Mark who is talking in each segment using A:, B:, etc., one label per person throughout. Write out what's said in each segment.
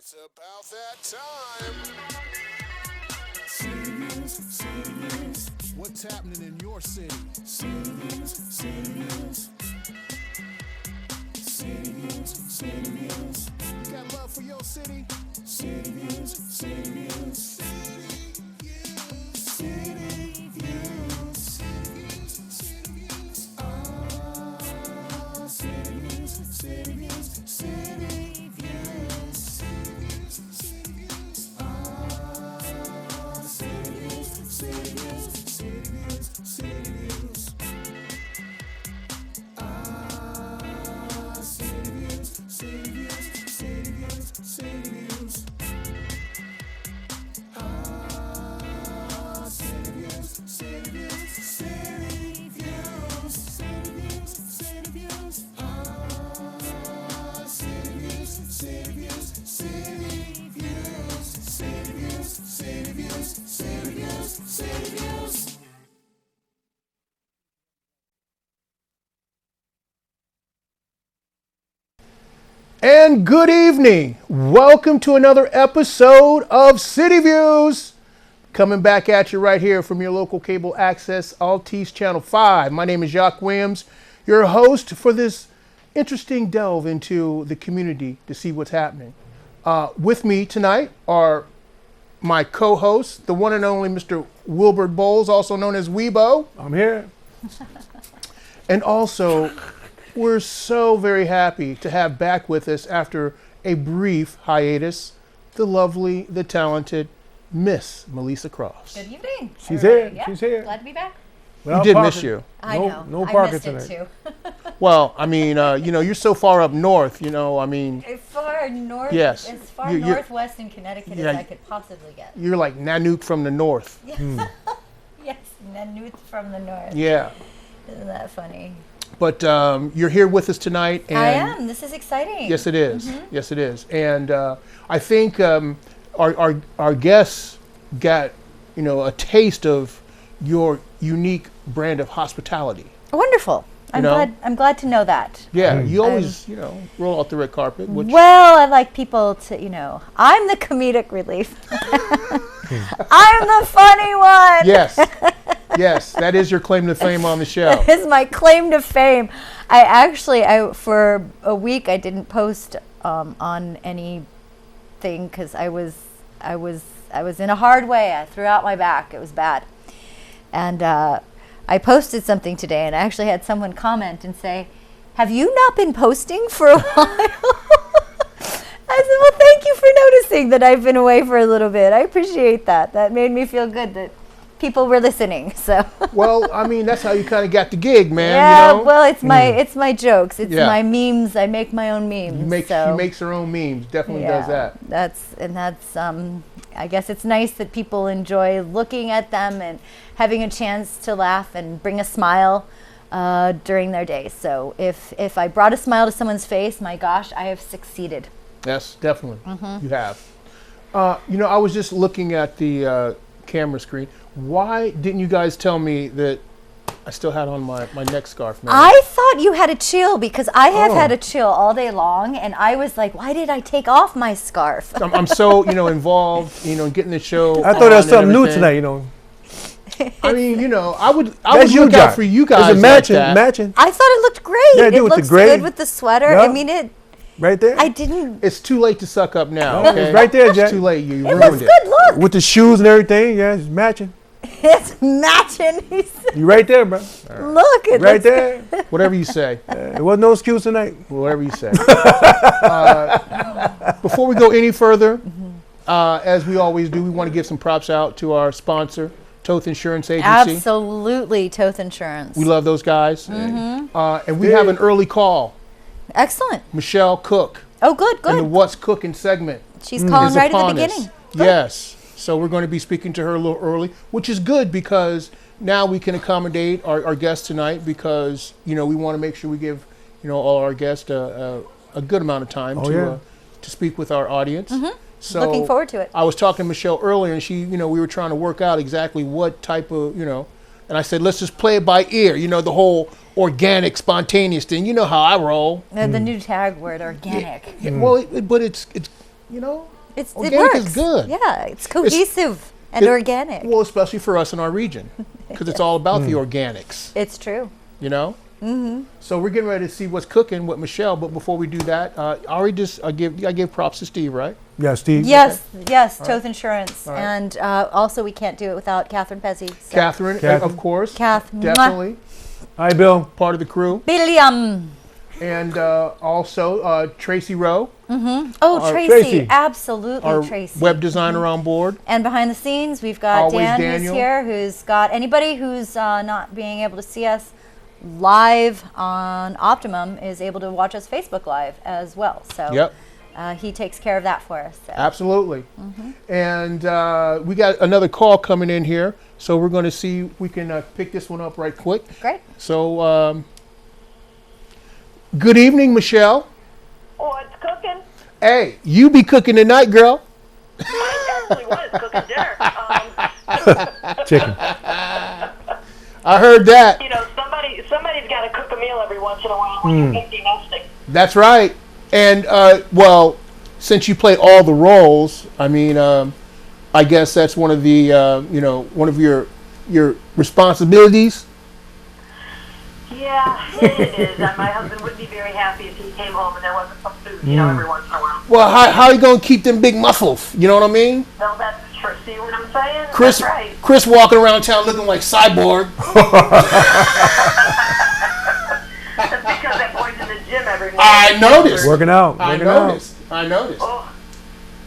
A: It's about that time. What's happening in your city? You got love for your city? City Views. City Views. And good evening. Welcome to another episode of City Views. Coming back at you right here from your local cable access, Altice Channel 5. My name is Jacques Williams, your host for this interesting delve into the community to see what's happening. With me tonight are my co-hosts, the one and only Mr. Wilbert Bowles, also known as Weebo.
B: I'm here.
A: And also, we're so very happy to have back with us after a brief hiatus, the lovely, the talented Miss Melissa Cross.
C: Good evening.
B: She's here.
C: Yeah,
B: She's here.
C: Glad to be back.
B: Well,
A: We did
B: parking.
A: miss you.
C: I know.
B: No
C: I
B: parking
C: missed
B: tonight.
C: it too.
A: Well, I mean, you're so far up north, I mean,
C: As far north,
A: Yes.
C: as far
A: You're-
C: northwest in Connecticut
A: Yeah.
C: as I could possibly get.
A: you're like Nanook from the north.
C: Yes, yes, Nanook from the north.
A: Yeah.
C: Isn't that funny?
A: But you're here with us tonight. And
C: I am. This is exciting.
A: Yes, it is. Yes, it is. And I think our guests got, a taste of your unique brand of hospitality.
C: Wonderful.
A: know?
C: I'm glad to know that.
A: Yeah, you always, roll out the red carpet. Which,
C: Well, I like people to, I'm the comedic relief. I'm the funny one.
A: yes, yes, that is your claim to fame on the show.
C: That is my claim to fame. I for a week I didn't post on anything because I was in a hard way. I threw out my back. It was bad, and I posted something today, and I actually had someone comment and say, "Have you not been posting for a while?" I said, "Well, thank you for noticing that I've been away for a little bit. I appreciate that. That made me feel good that people were listening." So.
A: Well, I mean, that's how you kind of got the gig, man.
C: Yeah, well, it's my jokes. It's
A: Yeah.
C: my memes. I make my own memes.
A: She makes her own memes. Definitely does that.
C: That's I guess it's nice that people enjoy looking at them and having a chance to laugh and bring a smile during their day. So if I brought a smile to someone's face, my gosh, I have succeeded.
A: Yes, definitely. You have. I was just looking at the camera screen. Why didn't you guys tell me that I still had on my neck scarf now?
C: I thought you had a chill because I have
A: Oh.
C: had a chill all day long, and I was like, why did I take off my scarf?
A: I'm so, involved, in getting the show.
B: I thought there was
A: on
B: something
A: and
B: new
A: everything.
B: tonight,
A: I mean, I would
B: That's you,
A: look out
B: Jack.
A: for you guys
B: Is it matching?
A: like that.
B: Matching.
C: I thought it looked great.
B: Yeah,
C: it
B: do with the
C: looks
B: gray.
C: good with the sweater.
B: Yeah.
C: I mean,
B: Right there.
C: I didn't.
A: It's too late to suck up now.
B: No,
A: Okay?
B: it's right there, Jack.
A: It's too late. You
C: It
A: ruined
C: looks
A: it.
C: good. Look,
B: With the shoes and everything. Yeah, it's matching.
C: it's matching. He said,
B: You right there, bro.
C: look, it
B: Right
C: looks
B: there.
A: Whatever you say.
B: There wasn't no excuse tonight.
A: Whatever you say. Before we go any further, as we always do, we want to give some props out to our sponsor, Toth Insurance Agency.
C: Absolutely, Toth Insurance.
A: We love those guys. And we have an early call.
C: Excellent.
A: Michelle Cook
C: Oh, good,
A: in the
C: good.
A: What's Cooking segment.
C: She's calling
A: is
C: right at the
A: upon us.
C: beginning.
A: Yes. So we're going to be speaking to her a little early, which is good because now we can accommodate our guests tonight because, we want to make sure we give, all our guests a good amount of time to speak with our audience. So
C: Looking forward to it.
A: I was talking to Michelle earlier and she, we were trying to work out exactly what type of, and I said, let's just play it by ear, the whole organic, spontaneous thing. You know how I roll.
C: The new tag word, organic.
A: Yeah, well, but it's you know,
C: It
A: organic
C: works.
A: is good.
C: Yeah, it's cohesive and
A: it-
C: organic.
A: Well, especially for us in our region, because it's all about the organics,
C: It's true.
A: you know. Mm-hmm. So we're getting ready to see what's cooking with Michelle. But before we do that, I give props to Steve, right?
B: Yeah, Steve.
C: Yes, Toth Insurance.
A: right.
C: And also we can't do it without Catherine Pezzi. So.
A: Catherine,
B: Catherine.
A: of course,
C: Kath, mwah.
A: definitely
B: Hi, Bill.
A: part of the crew,
C: Billiam.
A: and also Tracy Rowe,
C: Oh, Tracy.
B: Tracy.
C: Absolutely,
A: our
C: Tracy.
A: web designer on board.
C: And behind the scenes, we've got
A: Always
C: Dan,
A: Daniel.
C: who's here, who's got anybody who's not being able to see us live on Optimum is able to watch us Facebook Live as well. So
A: Yep.
C: he takes care of that for us. So.
A: Absolutely. And we got another call coming in here, so we're going to see if we can pick this one up right quick.
C: Great.
A: So, good evening, Michelle.
D: Oh, it's cooking.
A: Hey, you be cooking tonight, girl.
D: I actually was cooking dinner.
B: Chicken.
A: I heard that.
D: You know, somebody's got to cook a meal every once in a while when you're empty nesting.
A: That's right. And well, since you play all the roles, I mean, I guess that's one of the one of your responsibilities.
D: Yeah, it is. My husband would be very happy if he came home and there wasn't some food, you know, every once in a while.
A: Well, how are you gonna keep them big muscles? You know what I mean?
D: No, that's true. See what I'm saying?
A: Chris,
D: That's right.
A: Chris walking around town looking like Cyborg.
D: That's because that boy's in the gym every morning.
A: I noticed.
B: Working out.
A: I
B: Working out.
A: noticed. I noticed.
D: Oh,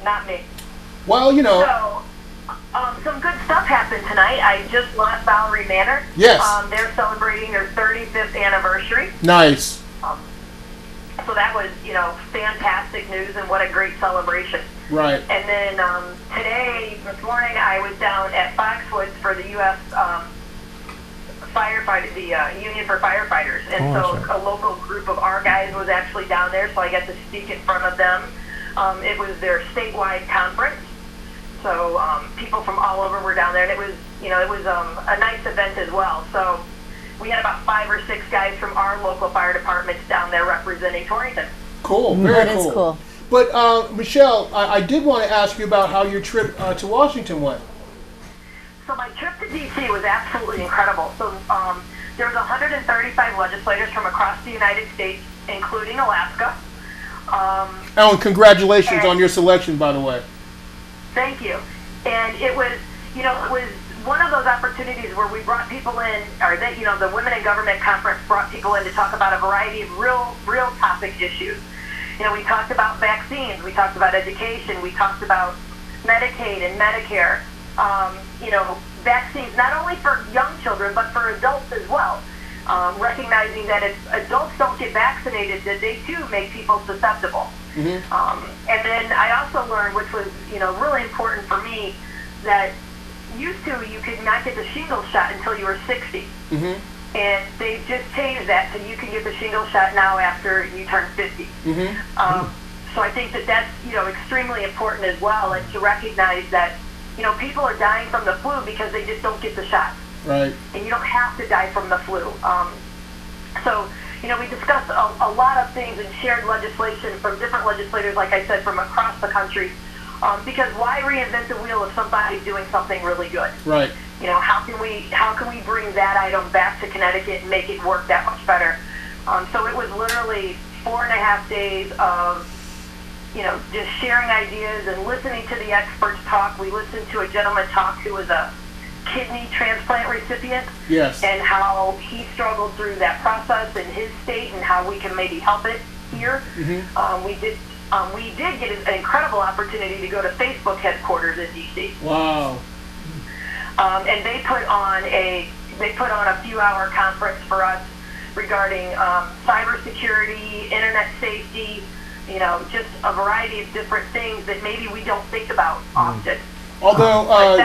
D: not me.
A: Well, you know,
D: So, some good stuff happened tonight. I just left Bowery Manor.
A: Yes.
D: They're celebrating their 35th anniversary.
A: nice.
D: So that was, you know, fantastic news and what a great celebration.
A: Right.
D: And then this morning, I was down at Foxwoods for the U.S. Firefighter, the Union for Firefighters, and
B: Oh,
D: so
B: sure.
D: a local group of our guys was actually down there, so I got to speak in front of them. It was their statewide conference, so people from all over were down there, and it was a nice event as well. So we had about 5 or 6 guys from our local fire departments down there representing Torrington.
A: Cool. Very
C: That is
A: cool.
C: cool.
A: But Michelle, I did want to ask you about how your trip to Washington went.
D: So my trip to D.C. was absolutely incredible. So there was 135 legislators from across the United States, including Alaska.
A: Oh, and congratulations on your selection, by the way.
D: Thank you. And it was one of those opportunities where we brought people in, or that, the Women in Government Conference brought people in to talk about a variety of real topic issues. We talked about vaccines, we talked about education, we talked about Medicaid and Medicare. Vaccines not only for young children but for adults as well. Recognizing that if adults don't get vaccinated, that they too make people susceptible. And then I also learned, which was really important for me, that used to you could not get the shingles shot until you were 60. And they've just changed that so you can get the shingles shot now after you turn 50. So I think that that's extremely important as well, and to recognize that people are dying from the flu because they just don't get the shot.
A: Right.
D: And you don't have to die from the flu. So we discussed a lot of things and shared legislation from different legislators, like I said, from across the country. Because why reinvent the wheel if somebody's doing something really good?
A: Right.
D: How can we bring that item back to Connecticut and make it work that much better? So it was literally 4.5 days of just sharing ideas and listening to the experts talk. We listened to a gentleman talk who was a kidney transplant recipient.
A: Yes.
D: And how he struggled through that process in his state and how we can maybe help it here. We did get an incredible opportunity to go to Facebook headquarters in D.C.
A: Wow.
D: And they put on a few-hour conference for us regarding cybersecurity, internet safety, just a variety of different things that maybe we don't think about often.
A: Although,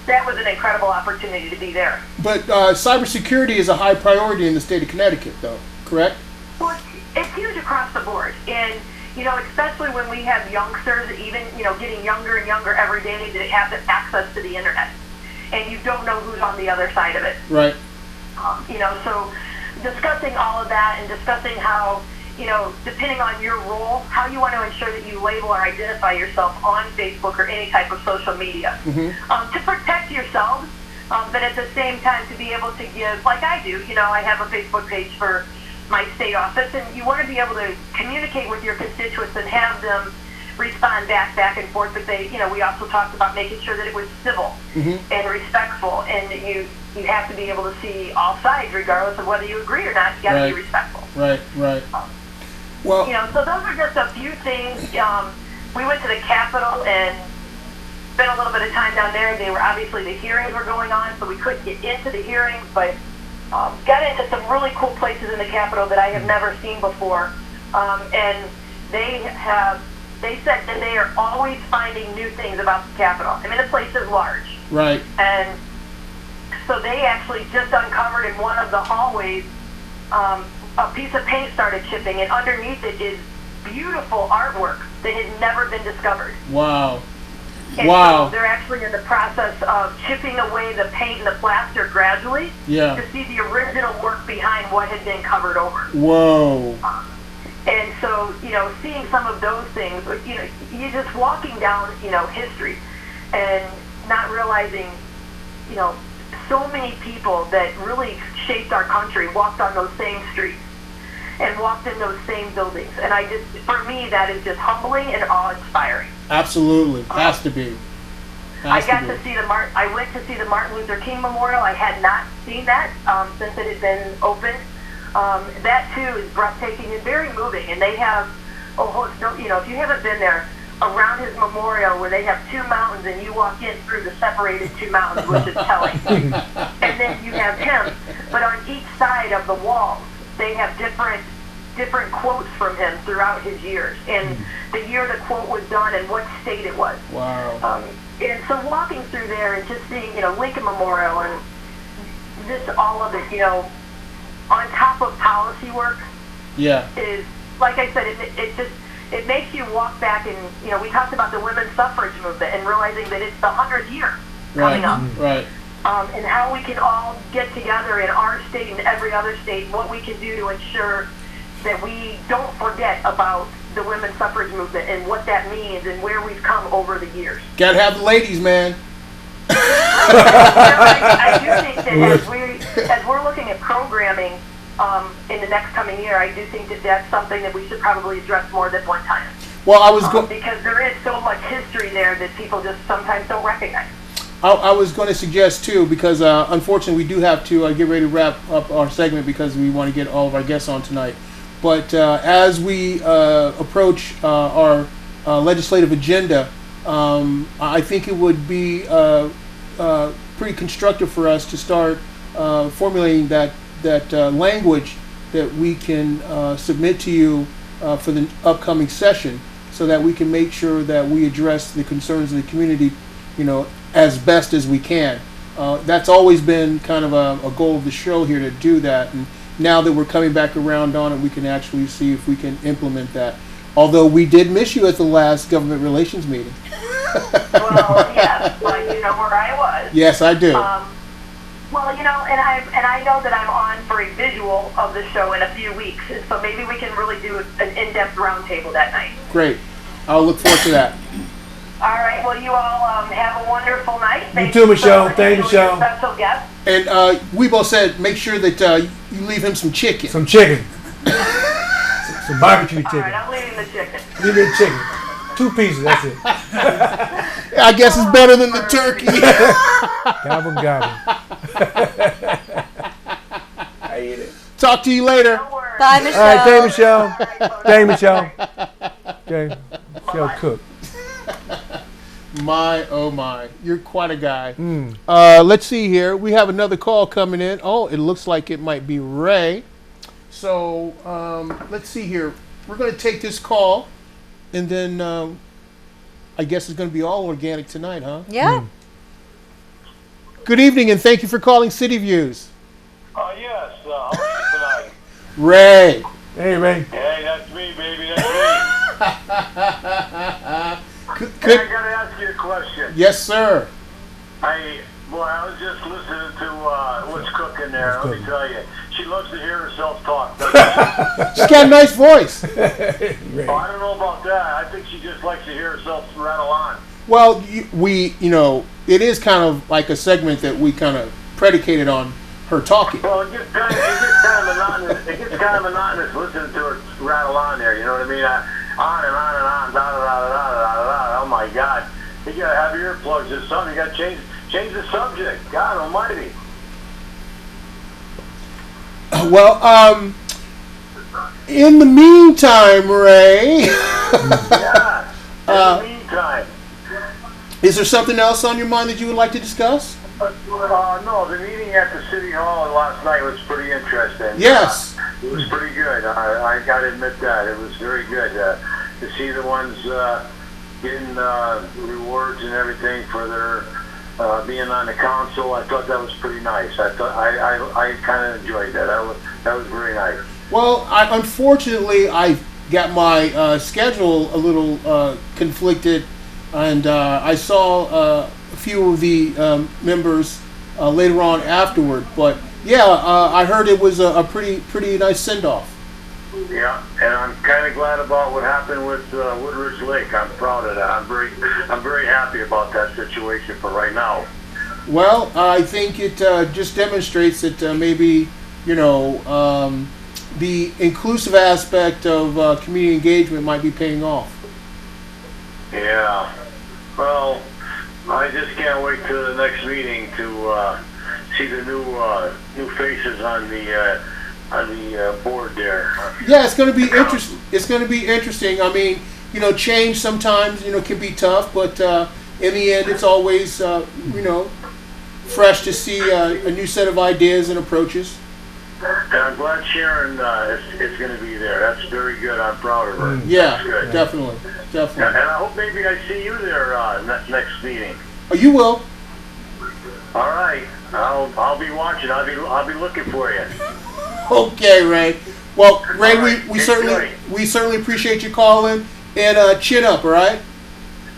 D: that was an incredible opportunity to be there.
A: but cybersecurity is a high priority in the state of Connecticut, though. Correct?
D: Well, it's huge across the board, and especially when we have youngsters, even getting younger and younger every day, that have access to the internet, and you don't know who's on the other side of it.
A: Right.
D: So discussing all of that and discussing how depending on your role, how you want to ensure that you label or identify yourself on Facebook or any type of social media. To protect yourselves, but at the same time to be able to give, like I do, I have a Facebook page for my state office, and you want to be able to communicate with your constituents and have them respond back and forth. But we also talked about making sure that it was civil and respectful, and that you have to be able to see all sides, regardless of whether you agree or not. You got to be respectful.
A: Right.
D: Well, so those are just a few things. We went to the Capitol and spent a little bit of time down there. The hearings were going on, so we couldn't get into the hearings, but got into some really cool places in the Capitol that I have never seen before. And they said that they are always finding new things about the Capitol. I mean, the place is large.
A: Right.
D: And so they actually just uncovered in one of the hallways a piece of paint started chipping, and underneath it is beautiful artwork that had never been discovered.
A: Wow.
D: And so they're actually in the process of chipping away the paint and the plaster gradually to see the original work behind what had been covered over.
A: Whoa.
D: And so, seeing some of those things, you're just walking down, history and not realizing, so many people that really shaped our country walked on those same streets and walked in those same buildings. And for me, that is just humbling and awe-inspiring.
A: Absolutely. Has to be.
D: I went to see the Martin Luther King Memorial. I had not seen that since it had been opened. That too is breathtaking and very moving. And they have if you haven't been there, around his memorial where they have two mountains and you walk in through the separated two mountains, which is telling. And then you have him. But on each side of the walls, they have different quotes from him throughout his years, and the year the quote was done and what state it was.
A: Wow.
D: And so walking through there and just seeing, Lincoln Memorial and just all of it, on top of policy work, is, like I said, it makes you walk back and, we talked about the women's suffrage movement and realizing that it's the 100th year coming up.
A: Right.
D: And how we can all get together in our state and every other state, what we can do to ensure that we don't forget about the women's suffrage movement and what that means and where we've come over the years.
A: Gotta have the ladies, man.
D: I do think that as we're looking at programming in the next coming year, I do think that that's something that we should probably address more than one time.
A: Well,
D: because there is so much history there that people just sometimes don't recognize.
A: I was going to suggest too, because unfortunately we do have to get ready to wrap up our segment because we want to get all of our guests on tonight. But as we approach our legislative agenda, I think it would be pretty constructive for us to start formulating that language that we can submit to you for the upcoming session, so that we can make sure that we address the concerns of the community, as best as we can. That's always been kind of a goal of the show here, to do that. And now that we're coming back around on it, we can actually see if we can implement that. Although we did miss you at the last government relations meeting.
D: Well, yes, but you know where I was.
A: Yes, I do.
D: Well, and I know that I'm on for a visual of the show in a few weeks, and so maybe we can really do an in-depth roundtable that night.
A: Great. I'll look forward to that.
D: All right. Well, you all have a wonderful night.
B: You too, Michelle. Thank you, Michelle.
D: Special guest.
A: And Weibo said, make sure that you leave him some chicken.
B: Some chicken. Some barbecue chicken.
D: All right, I'm leaving the chicken.
B: Leave me the chicken. 2 pieces, that's it.
A: I guess it's better than the turkey.
B: Gobble, gobble. I eat it.
A: Talk to you later.
D: Don't worry.
C: Bye, Michelle.
B: All right, thank you, Michelle. Thank you, Michelle. Okay, Michelle Cook.
A: My, oh my. You're quite a guy. Let's see here. We have another call coming in. Oh, it looks like it might be Ray. So let's see here. We're going to take this call, and then I guess it's going to be all organic tonight, huh?
C: Yeah.
A: Good evening, and thank you for calling City Views.
E: Yes. How are you tonight?
A: Ray.
B: Hey, Ray.
E: Hey, that's me, baby. That's me. I gotta ask you a question.
A: Yes, sir.
E: I was just listening to what's cooking there. Let me tell you, she loves to hear herself talk. doesn't she?
A: She's got a nice voice.
E: Oh, I don't know about that. I think she just likes to hear herself rattle on.
A: Well, it is kind of like a segment that we kind of predicated on her talking.
E: Well, it gets kind of monotonous. It gets kind of monotonous listening to her rattle on there. You know what I mean? On and on and on, da da da da da da da. Oh my God! You gotta have earplugs or something. You gotta change the subject. God Almighty.
A: Well, in the meantime, Ray,
E: Yeah. In the meantime.
A: is there something else on your mind that you would like to discuss?
E: No, the meeting at the City Hall last night was pretty interesting.
A: Yes.
E: It was pretty good. I got to admit that. It was very good to see the ones getting rewards and everything for their being on the council. I thought that was pretty nice. I kind of enjoyed that. That was very nice.
A: Well, unfortunately, I got my schedule a little conflicted, and I saw a few of the members later on afterward. But yeah, I heard it was a pretty nice send-off.
E: Yeah, and I'm kind of glad about what happened with Woodridge Lake. I'm proud of that. I'm very happy about that situation for right now.
A: Well, I think it just demonstrates that maybe the inclusive aspect of community engagement might be paying off.
E: Yeah. Well, I just can't wait till the next meeting to see the new faces on the board there.
A: Yeah, it's going to be interesting. It's going to be interesting. I mean, change sometimes can be tough, but in the end, it's always fresh to see a new set of ideas and approaches.
E: And I'm glad Sharon is going to be there. That's very good. I'm proud of her.
A: Yeah,
E: That's good.
A: definitely.
E: And I hope maybe I see you there next meeting.
A: Oh, you will.
E: All right. I'll be watching. I'll be looking for you.
A: Okay, Ray. Well, Ray,
E: All right.
A: we
E: Enjoy.
A: certainly appreciate you calling, and chin up, all right?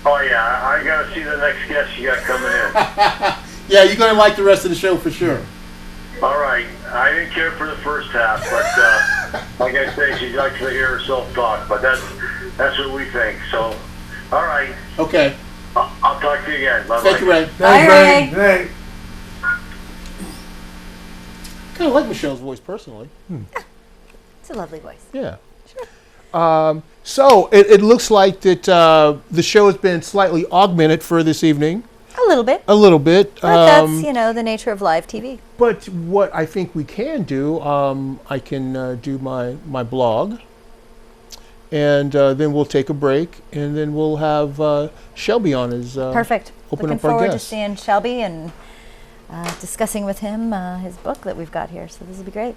E: Oh yeah, I gotta see the next guest you got coming in.
A: Yeah, you're gonna like the rest of the show for sure.
E: All right. I didn't care for the first half, but like I say, she likes to hear herself talk. But that's what we think. So, all right.
A: Okay.
E: I'll talk to you again. Bye-bye.
A: Thank you, Ray.
B: Thanks,
C: Ray.
B: Hey.
A: Kind of like Michelle's voice personally.
C: It's a lovely voice.
A: Yeah. So it looks like that the show has been slightly augmented for this evening.
C: A little bit.
A: A little bit.
C: But that's, the nature of live TV.
A: But what I think we can do, I can do my blog, and then we'll take a break, and then we'll have Shelby on as
C: Perfect.
A: open
C: Looking
A: up our
C: forward to
A: guest.
C: seeing Shelby and discussing with him his book that we've got here. So this will be great.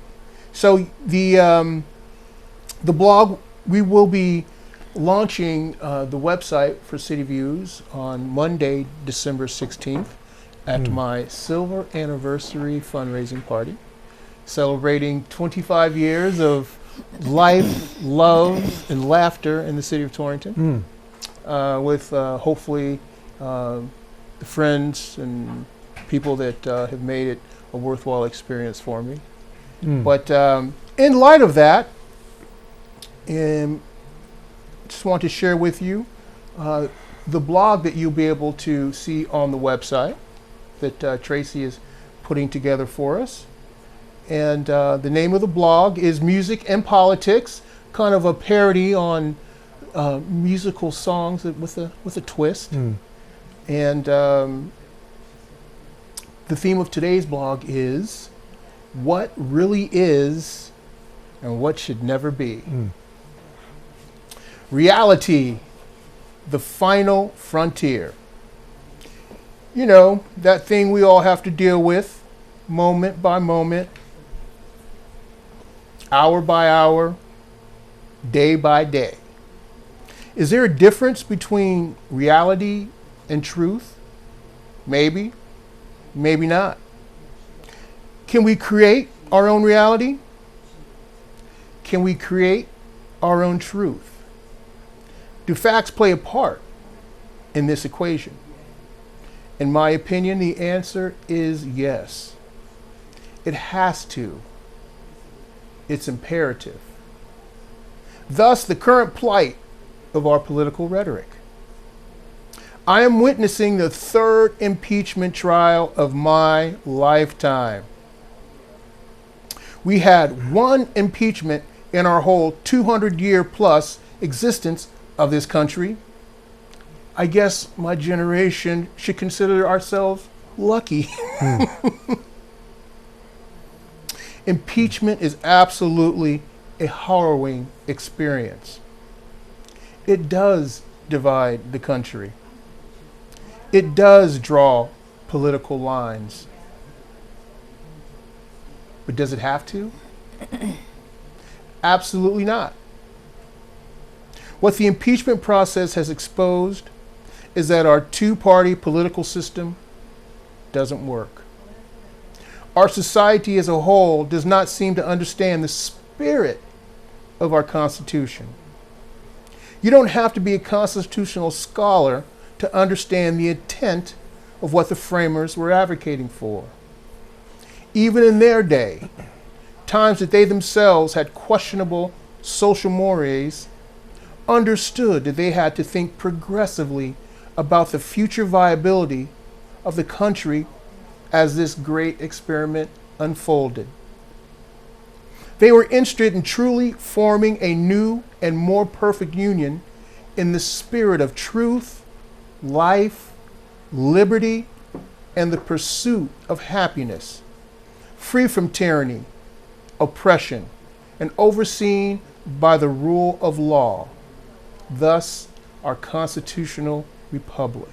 A: So the blog, we will be launching the website for City Views on Monday, December 16th at my silver anniversary fundraising party, celebrating 25 years of life, love, and laughter in the city of Torrington, with hopefully the friends and people that have made it a worthwhile experience for me. But in light of that, just want to share with you the blog that you'll be able to see on the website that Tracy is putting together for us. And the name of the blog is Music and Politics, kind of a parody on musical songs with a twist. And the theme of today's blog is what really is and what should never be. Reality, the final frontier. You know, that thing we all have to deal with moment by moment, hour by hour, day by day. Is there a difference between reality and truth? Maybe, maybe not. Can we create our own reality? Can we create our own truth? Do facts play a part in this equation? In my opinion, the answer is yes. It has to. It's imperative. Thus, the current plight of our political rhetoric. I am witnessing the third impeachment trial of my lifetime. We had one impeachment in our whole 200-year plus existence of this country. I guess my generation should consider ourselves lucky. Impeachment is absolutely a harrowing experience. It does divide the country. It does draw political lines. But does it have to? Absolutely not. What the impeachment process has exposed is that our two-party political system doesn't work. Our society as a whole does not seem to understand the spirit of our Constitution. You don't have to be a constitutional scholar to understand the intent of what the framers were advocating for. Even in their day, times that they themselves had questionable social mores, understood that they had to think progressively about the future viability of the country as this great experiment unfolded. They were interested in truly forming a new and more perfect union in the spirit of truth, life, liberty, and the pursuit of happiness, free from tyranny, oppression, and overseen by the rule of law, thus our constitutional republic.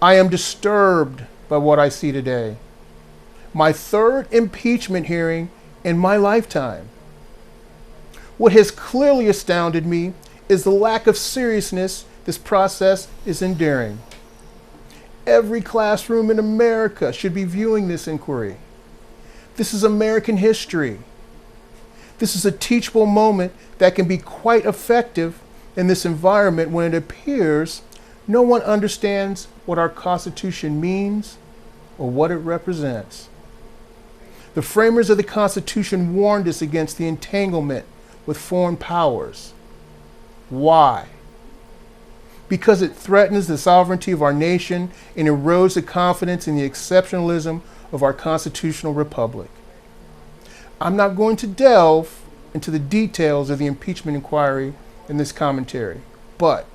A: I am disturbed by what I see today. My third impeachment hearing in my lifetime. What has clearly astounded me is the lack of seriousness this process is enduring. Every classroom in America should be viewing this inquiry. This is American history. This is a teachable moment that can be quite effective in this environment when it appears no one understands what our Constitution means or what it represents. The framers of the Constitution warned us against the entanglement with foreign powers. Why? Because it threatens the sovereignty of our nation and erodes the confidence in the exceptionalism of our constitutional republic. I'm not going to delve into the details of the impeachment inquiry in this commentary, but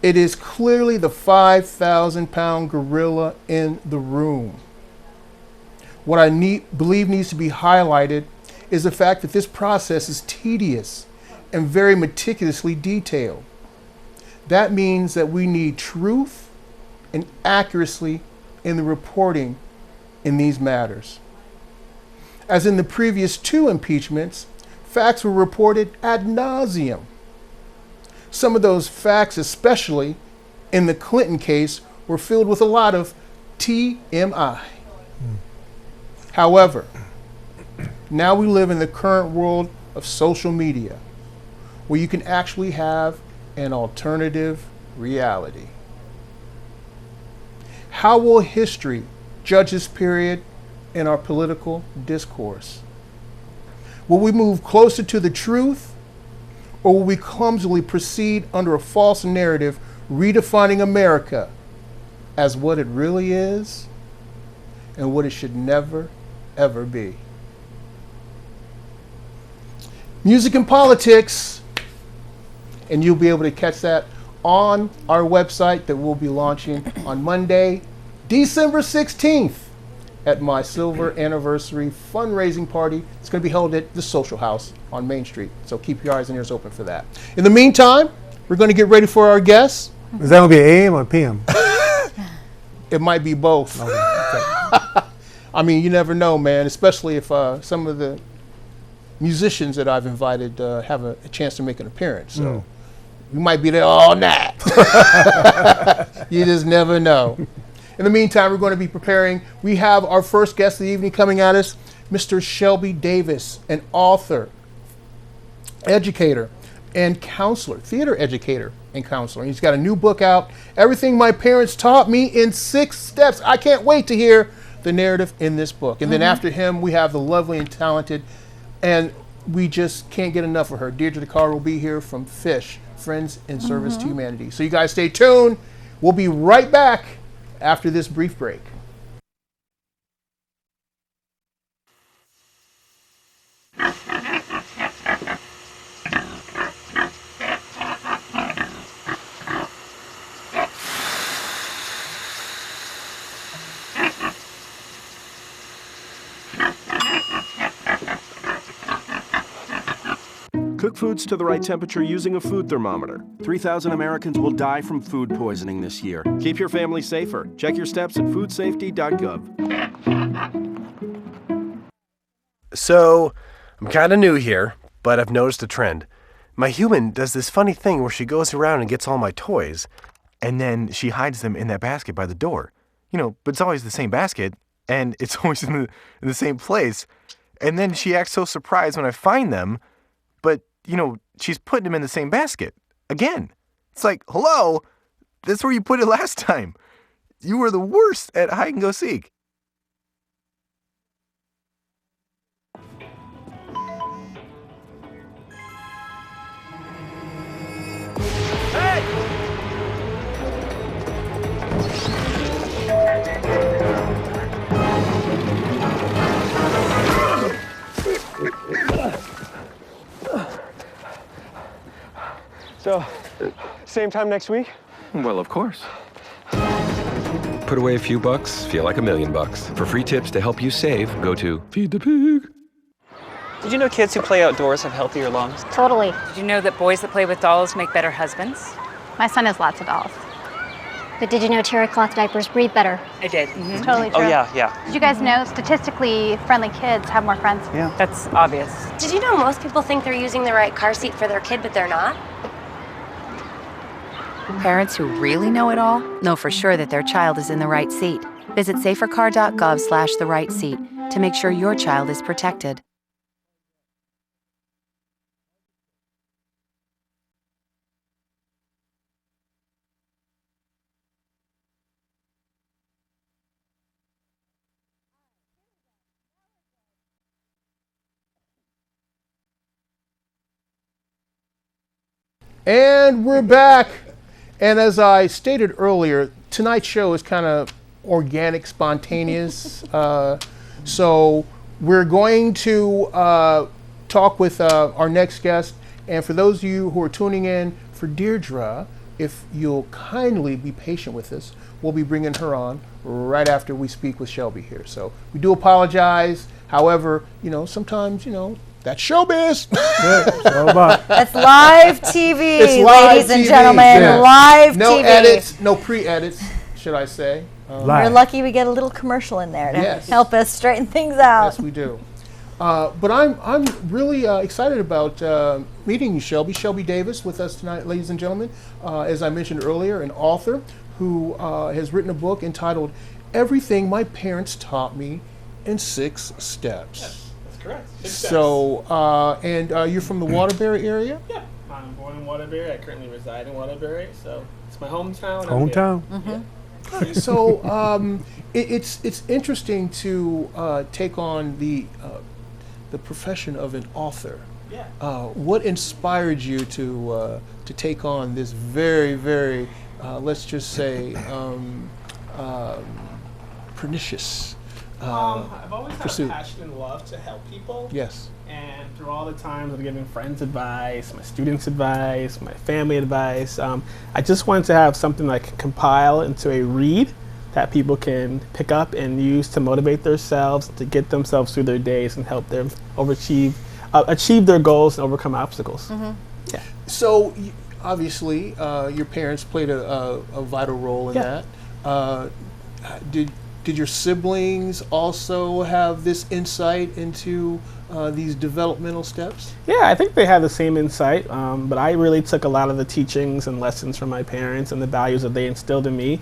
A: it is clearly the 5,000-pound gorilla in the room. What I believe needs to be highlighted is the fact that this process is tedious and very meticulously detailed. That means that we need truth and accuracy in the reporting in these matters. As in the previous two impeachments, facts were reported ad nauseum. Some of those facts, especially in the Clinton case, were filled with a lot of TMI. However, now we live in the current world of social media, where you can actually have an alternative reality. How will history judge this period in our political discourse? Will we move closer to the truth, or will we clumsily proceed under a false narrative, redefining America as what it really is and what it should never, ever be? Music and politics, and you'll be able to catch that on our website that we'll be launching on Monday, December 16th at my silver anniversary fundraising party. It's going to be held at the Social House on Main Street, so keep your eyes and ears open for that. In the meantime, we're going to get ready for our guests.
B: Is that going to be AM or PM?
A: It might be both.
B: Okay.
A: I mean, you never know, man, especially if some of the musicians that I've invited have a chance to make an appearance. So we might be there all night. You just never know. In the meantime, we're going to be preparing. We have our first guest of the evening coming at us, Mr. Shelby Davis, an author, educator, and counselor, theater educator and counselor. He's got a new book out, Everything My Parents Taught Me in 6 Steps. I can't wait to hear the narrative in this book. And then after him, we have the lovely and talented And we just can't get enough of her. Deirdre DeCarr will be here from FISH, Friends in Service to Humanity. So you guys stay tuned. We'll be right back after this brief break.
F: Cook foods to the right temperature using a food thermometer. 3,000 Americans will die from food poisoning this year. Keep your family safer. Check your steps at foodsafety.gov.
G: So, I'm kind of new here, but I've noticed a trend. My human does this funny thing where she goes around and gets all my toys, and then she hides them in that basket by the door. But it's always the same basket, and it's always in the same place. And then she acts so surprised when I find them, but, she's putting them in the same basket. Again. It's like, hello? That's where you put it last time. You were the worst at hide and go seek.
H: So, same time next week?
I: Well, of course. Put away a few bucks, feel like $1 million. For free tips to help you save, go to Feed the Pig.
J: Did you know kids who play outdoors have healthier lungs?
K: Totally.
L: Did you know that boys that play with dolls make better husbands?
K: My son has lots of dolls. But did you know terry cloth diapers breathe better?
L: I did.
K: It's totally true.
J: Oh, yeah.
K: Did you guys know statistically friendly kids have more friends?
J: Yeah.
L: That's obvious.
M: Did you know most people think they're using the right car seat for their kid, but they're not?
N: Parents who really know it all know for sure that their child is in the right seat. Visit safercar.gov/the right seat to make sure your child is protected.
A: And we're back. And as I stated earlier, tonight's show is kind of organic, spontaneous. So we're going to talk with our next guest. And for those of you who are tuning in for Deirdre, if you'll kindly be patient with us, we'll be bringing her on right after we speak with Shelby here. So we do apologize. However, sometimes, that's showbiz.
C: That's live TV,
A: it's live
C: ladies and
A: TV.
C: gentlemen.
A: Yeah.
C: Live
A: no
C: TV.
A: No edits, no pre-edits, should I say.
C: We're lucky we get a little commercial in there to
A: yes.
C: help us straighten things out.
A: Yes, we do. But I'm really excited about meeting you, Shelby. Shelby Davis with us tonight, ladies and gentlemen. As I mentioned earlier, an author who has written a book entitled Everything My Parents Taught Me in 6 Steps.
O: Yes. Correct.
A: So, and you're from the Waterbury area?
O: Yeah, I'm born in Waterbury. I currently reside in Waterbury, so it's my hometown.
B: Hometown.
O: Yeah.
A: So, it's interesting to take on the profession of an author.
O: Yeah.
A: What inspired you to take on this very, very, let's just say, pernicious?
O: I've always had
A: pursuit.
O: a passion and love to help people.
A: Yes.
O: And through all the times of giving friends advice, my students advice, my family advice, I just wanted to have something that I can compile into a read that people can pick up and use to motivate themselves, to get themselves through their days and help them achieve their goals and overcome obstacles.
C: Mm-hmm.
O: Yeah.
A: So, obviously, your parents played a vital role in that. Did your siblings also have this insight into these developmental steps?
O: Yeah, I think they had the same insight, but I really took a lot of the teachings and lessons from my parents and the values that they instilled in me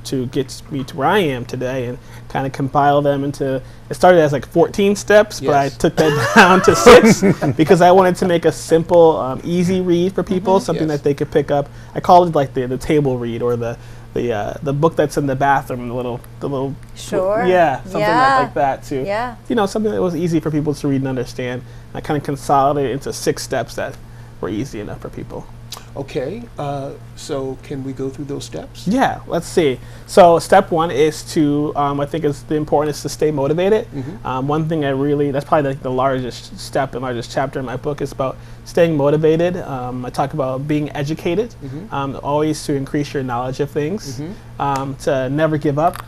O: to get me to where I am today and kind of compile them into, it started as like 14 steps, but I took that down to 6 because I wanted to make a simple, easy read for people, something that they could pick up. I call it like the table read or the book that's in the bathroom, the little
C: Sure.
O: something like that too.
C: Yeah.
O: Something that was easy for people to read and understand. And I kind of consolidated it into 6 steps that were easy enough for people.
A: Okay, so can we go through those steps?
O: Yeah, let's see. So step 1 is to, I think it's the important is to stay motivated. One thing that's probably like the largest step and largest chapter in my book is about staying motivated. I talk about being educated, always to increase your knowledge of things, to never give up.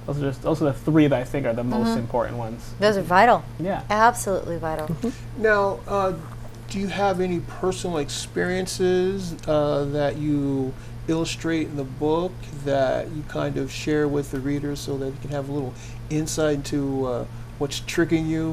O: Those are the 3 that I think are the most important ones.
C: Those are vital.
O: Yeah.
C: Absolutely vital.
A: Now, do you have any personal experiences that you illustrate in the book that you kind of share with the readers so that you can have a little insight into what's triggering you?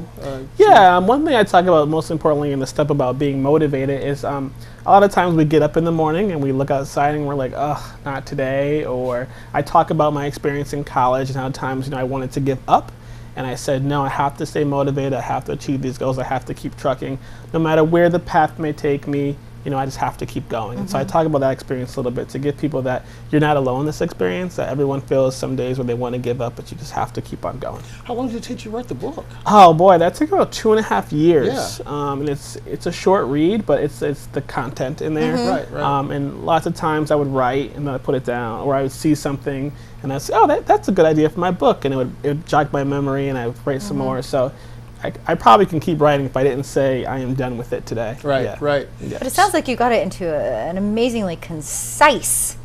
O: One thing I talk about most importantly in the step about being motivated is a lot of times we get up in the morning and we look outside and we're like, ugh, not today. Or I talk about my experience in college and how times I wanted to give up. And I said, no, I have to stay motivated. I have to achieve these goals. I have to keep trucking. No matter where the path may take me, I just have to keep going. And so I talk about that experience a little bit to give people that you're not alone in this experience, that everyone feels some days where they want to give up, but you just have to keep on going.
A: How long did it take you to write the book?
O: Oh, boy, that took about 2.5 years.
A: Yeah.
O: And it's a short read, but it's the content in there.
A: Right.
O: And lots of times I would write and then I put it down, or I would see something and I'd say, oh, that's a good idea for my book. And it would jog my memory and I would write some more. So I probably can keep writing if I didn't say I am done with it today.
A: Right.
O: Yeah.
C: But it sounds like you got it into an amazingly concise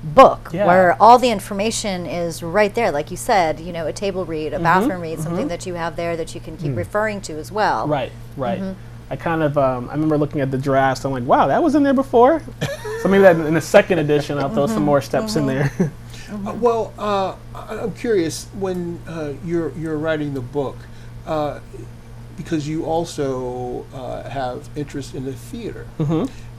C: book
O: Yeah.
C: where all the information is right there. Like you said, a table read, a bathroom read, something that you have there that you can keep referring to as well.
O: Right. I kind of, I remember looking at the drafts, I'm like, wow, that was in there before? So maybe that in the second edition, I'll throw some more steps in there.
A: I'm curious, when you're writing the book, because you also have interest in the theater.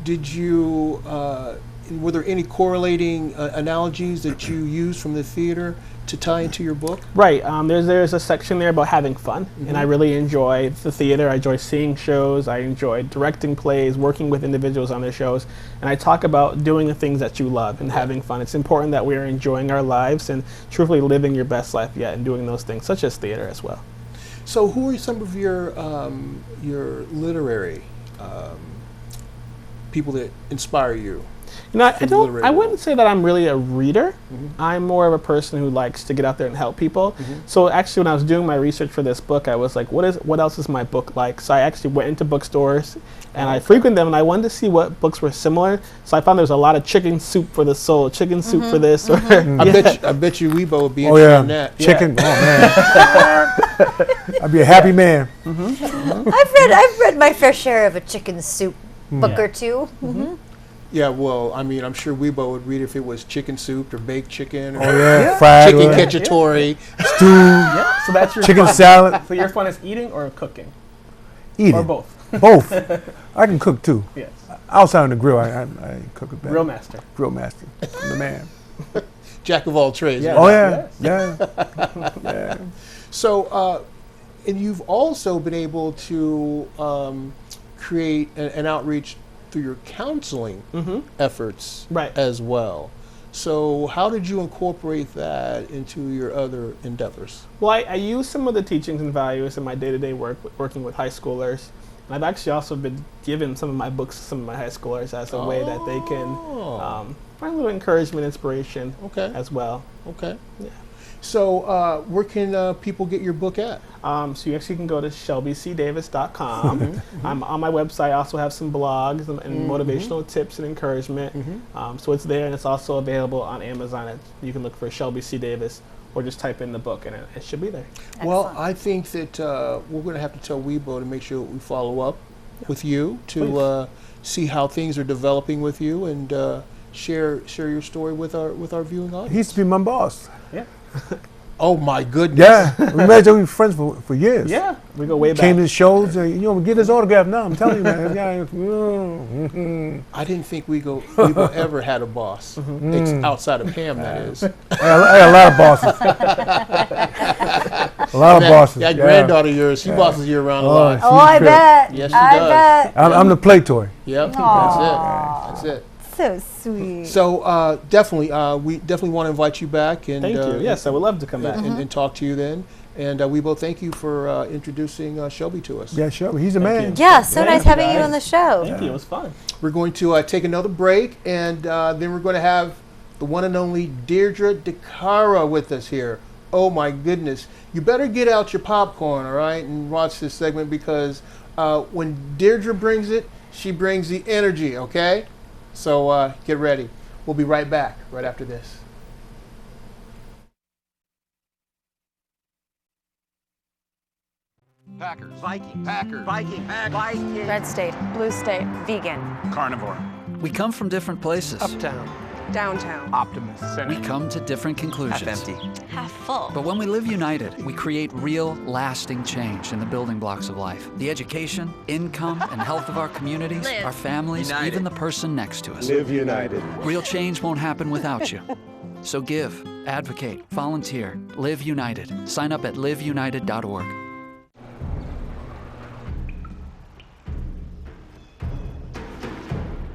A: Did you, were there any correlating analogies that you use from the theater to tie into your book?
O: Right. There's a section there about having fun, and I really enjoy the theater. I enjoy seeing shows. I enjoy directing plays, working with individuals on their shows, and I talk about doing the things that you love and having fun. It's important that we are enjoying our lives and truthfully living your best life yet and doing those things, such as theater as well.
A: So, who are some of your literary people that inspire you?
O: I wouldn't say that I'm really a reader. I'm more of a person who likes to get out there and help people. So actually, when I was doing my research for this book, I was like, what else is my book like? So I actually went into bookstores and I frequented them and I wanted to see what books were similar. So I found there was a lot of Chicken Soup for the Soul, Chicken Soup for this.
A: I bet you Weibo would be interested in that.
B: Chicken, oh man. I'd be a happy man.
C: I've read my fair share of a Chicken Soup book or two.
A: Yeah, well, I mean, I'm sure Weibo would read if it was chicken soup or baked chicken or
B: fried
A: chicken cacciatore,
B: stew.
O: Yeah, so that's your
B: chicken
O: fun.
B: salad.
O: So your fun is eating or cooking?
B: Eating.
O: Or both?
B: Both. I can cook too.
O: Yes.
B: Outside on the grill, I cook it better.
O: Grill master.
B: Grill master. I'm the man.
A: Jack of all trades.
O: Yeah.
B: Oh yeah.
O: Yes.
B: Yeah.
A: So, and you've also been able to create an outreach through your counseling efforts as well. So how did you incorporate that into your other endeavors?
O: Well, I use some of the teachings and values in my day-to-day work, working with high schoolers. And I've actually also been given some of my books to some of my high schoolers as a way that they can find a little encouragement, inspiration as well.
A: Okay.
O: Yeah.
A: So where can people get your book at?
O: So you actually can go to shelbycdavis.com. On my website, I also have some blogs and motivational tips and encouragement. So it's there, and it's also available on Amazon. You can look for Shelby C. Davis or just type in the book, and it should be there.
A: Well, I think that we're going to have to tell Weibo to make sure we follow up with you to see how things are developing with you and share your story with our viewing audience.
B: He used to be my boss.
O: Yeah.
A: Oh my goodness!
B: Yeah, we met each friends for years.
O: Yeah, we go way back.
B: Came to the shows. Get his autograph now. I'm telling you, man.
A: I didn't think Weibo ever had a boss. Outside of Pam, that is.
B: I had a lot of bosses. A lot of bosses.
A: That granddaughter of yours, she bosses you around a lot.
C: Oh, I bet.
A: Yes, she does.
B: I'm the play toy.
A: Yep, that's it.
C: So sweet.
A: So definitely, we definitely want to invite you back. And
O: thank you. Yes, I would love to come back
A: and talk to you then. And we both thank you for introducing Shelby to us.
B: Yeah, Shelby, he's a man.
C: Yeah, so nice having you on the show.
O: Thank you. It was fun.
A: We're going to take another break, and then we're going to have the one and only Deirdre DeCara with us here. Oh my goodness. You better get out your popcorn, all right, and watch this segment, because when Deirdre brings it, she brings the energy, okay? So get ready. We'll be right back right after this.
P: Packers, Viking, Packers, Viking, Viking.
L: Red state, blue state, vegan.
P: Carnivore.
Q: We come from different places.
P: Uptown.
L: Downtown.
P: Optimist.
Q: We come to different conclusions.
P: Half empty.
L: Half full.
Q: But when we live united, we create real, lasting change in the building blocks of life. The education, income, and health of our communities,
L: Live
Q: our families,
P: united.
Q: even the person next to us.
B: Live united.
Q: Real change won't happen without you. So give, advocate, volunteer, live united. Sign up at liveunited.org.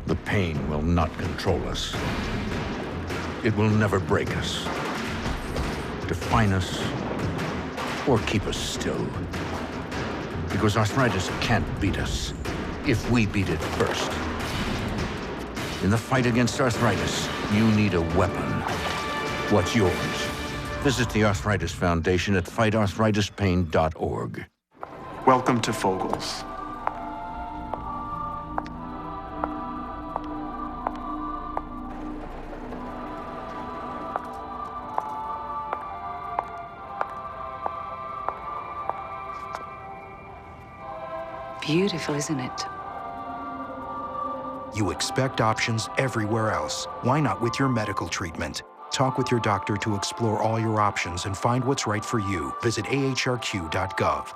R: The pain will not control us. It will never break us, define us, or keep us still. Because arthritis can't beat us if we beat it first. In the fight against arthritis, you need a weapon. What's yours? Visit the Arthritis Foundation at fightarthritispain.org.
S: Welcome to Fogels.
N: Beautiful, isn't it?
T: You expect options everywhere else. Why not with your medical treatment? Talk with your doctor to explore all your options and find what's right for you. Visit ahrq.gov.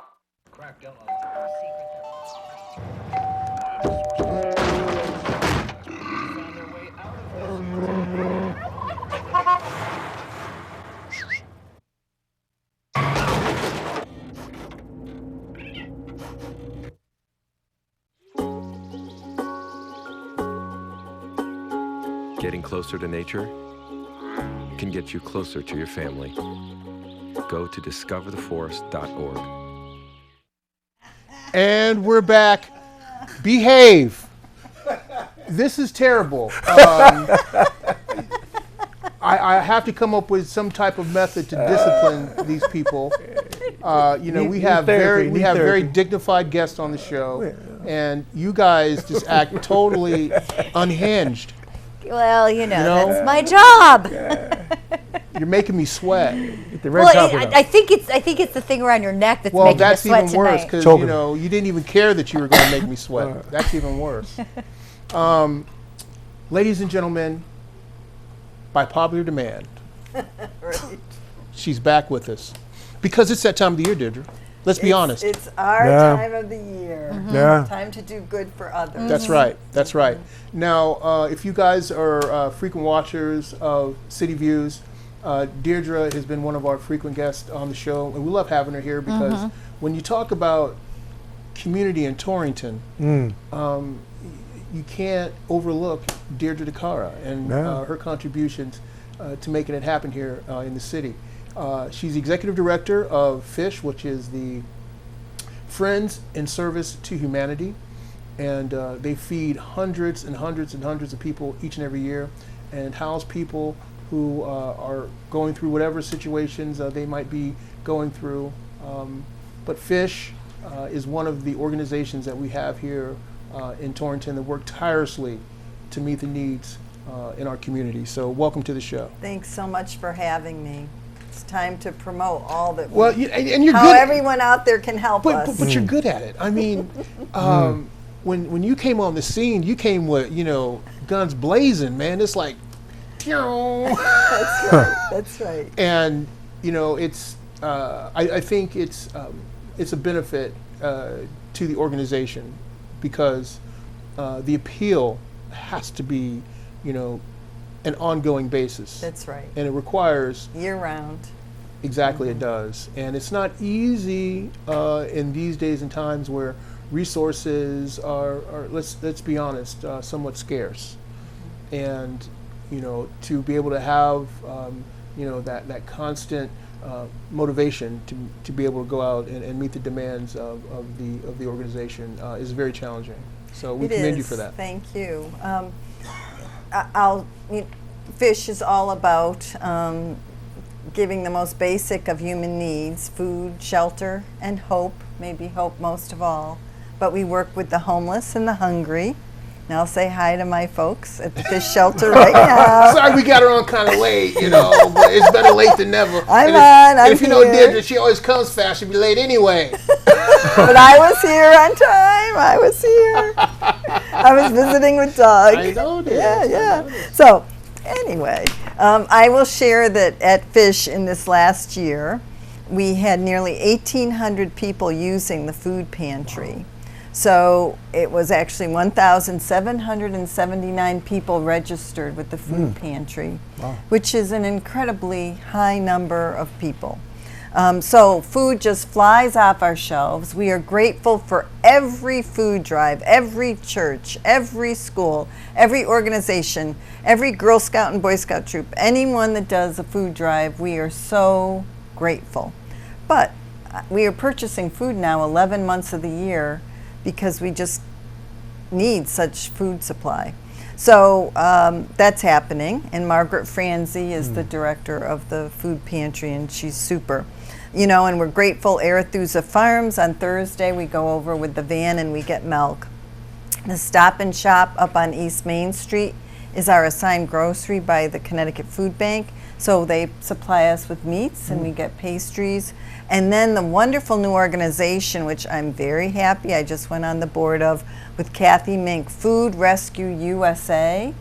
I: Getting closer to nature can get you closer to your family. Go to discovertheforest.org.
A: And we're back. Behave. This is terrible. I have to come up with some type of method to discipline these people. We have very dignified guests on the show, and you guys just act totally unhinged.
C: Well, that's my job.
A: You're making me sweat.
C: I think it's the thing around your neck that's making me sweat
A: even worse, because you didn't even care that you were going to make me sweat. That's even worse. Ladies and gentlemen, by popular demand,
U: Right.
A: she's back with us, because it's that time of the year, Deirdre. Let's be honest.
U: It's our time of the year.
A: Yeah.
U: Time to do good for others.
A: That's right. That's right. Now, if you guys are frequent watchers of City Views, Deirdre has been one of our frequent guests on the show, and we love having her here because when you talk about community in Torrington, you can't overlook Deirdre DeCara and her contributions to making it happen here in the city. She's the executive director of FISH, which is the Friends in Service to Humanity, and they feed hundreds and hundreds and hundreds of people each and every year and house people who are going through whatever situations they might be going through. But FISH is one of the organizations that we have here in Torrington that work tirelessly to meet the needs in our community. So welcome to the show.
U: Thanks so much for having me. It's time to promote all that
A: and you're
U: how
A: good
U: everyone out there can help us.
A: But you're good at it. I mean, when you came on the scene, you came with, guns blazing, man. It's like,
U: That's right. That's right.
A: And it's I think it's a benefit to the organization because the appeal has to be an ongoing basis.
U: That's right.
A: And it requires
U: year-round.
A: Exactly, it does. And it's not easy in these days and times where resources are let's be honest, somewhat scarce. And to be able to have that constant motivation to be able to go out and meet the demands of the organization is very challenging. So we commend you for that.
U: Thank you. Fish is all about giving the most basic of human needs: food, shelter, and hope. Maybe hope most of all. But we work with the homeless and the hungry. And I'll say hi to my folks at the fish shelter right now.
A: Sorry, we got her on kind of late, but it's better late than never.
U: I'm
A: if you know Deirdre, she always comes fast. She'll be late anyway.
U: But I was here on time. I was here. I was visiting with Doug.
A: I know this.
U: Yeah. So, anyway, I will share that at Fish in this last year, we had nearly 1,800 people using the food pantry. Wow. So it was actually 1,779 people registered with the food pantry, which is an incredibly high number of people. So food just flies off our shelves. We are grateful for every food drive, every church, every school, every organization, every Girl Scout and Boy Scout troop, anyone that does a food drive. We are so grateful. But we are purchasing food now 11 months of the year because we just need such food supply. So that's happening, and Margaret Franzi is the director of the food pantry, and she's super. And we're grateful. Arethusa Farms, on Thursday we go over with the van and we get milk. The Stop and Shop up on East Main Street is our assigned grocery by the Connecticut Food Bank. So they supply us with meats and we get pastries. And then the wonderful new organization, which I'm very happy I just went on the board of, with Kathy Mink, Food Rescue USA.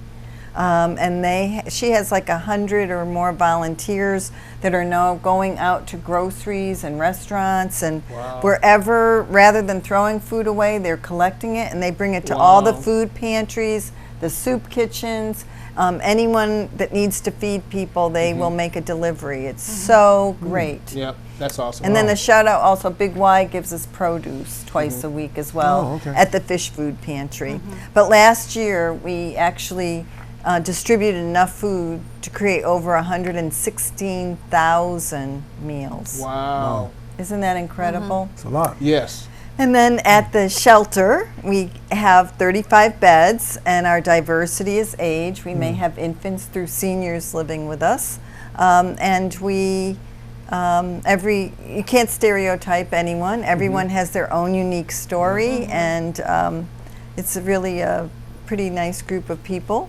U: And she has like 100 or more volunteers that are now going out to groceries and restaurants and wherever, rather than throwing food away, they're collecting it and they bring it to all the food pantries, the soup kitchens, anyone that needs to feed people, they will make a delivery. It's so great.
A: Yep, that's awesome.
U: And then the shout out also, Big Y gives us produce twice a week as well at the Fish Food Pantry. But last year we actually distributed enough food to create over 116,000 meals.
A: Wow.
U: Isn't that incredible?
B: It's a lot.
A: Yes.
U: And then at the shelter, we have 35 beds, and our diversity is age. We may have infants through seniors living with us. And we, you can't stereotype anyone. Everyone has their own unique story, and it's really a pretty nice group of people.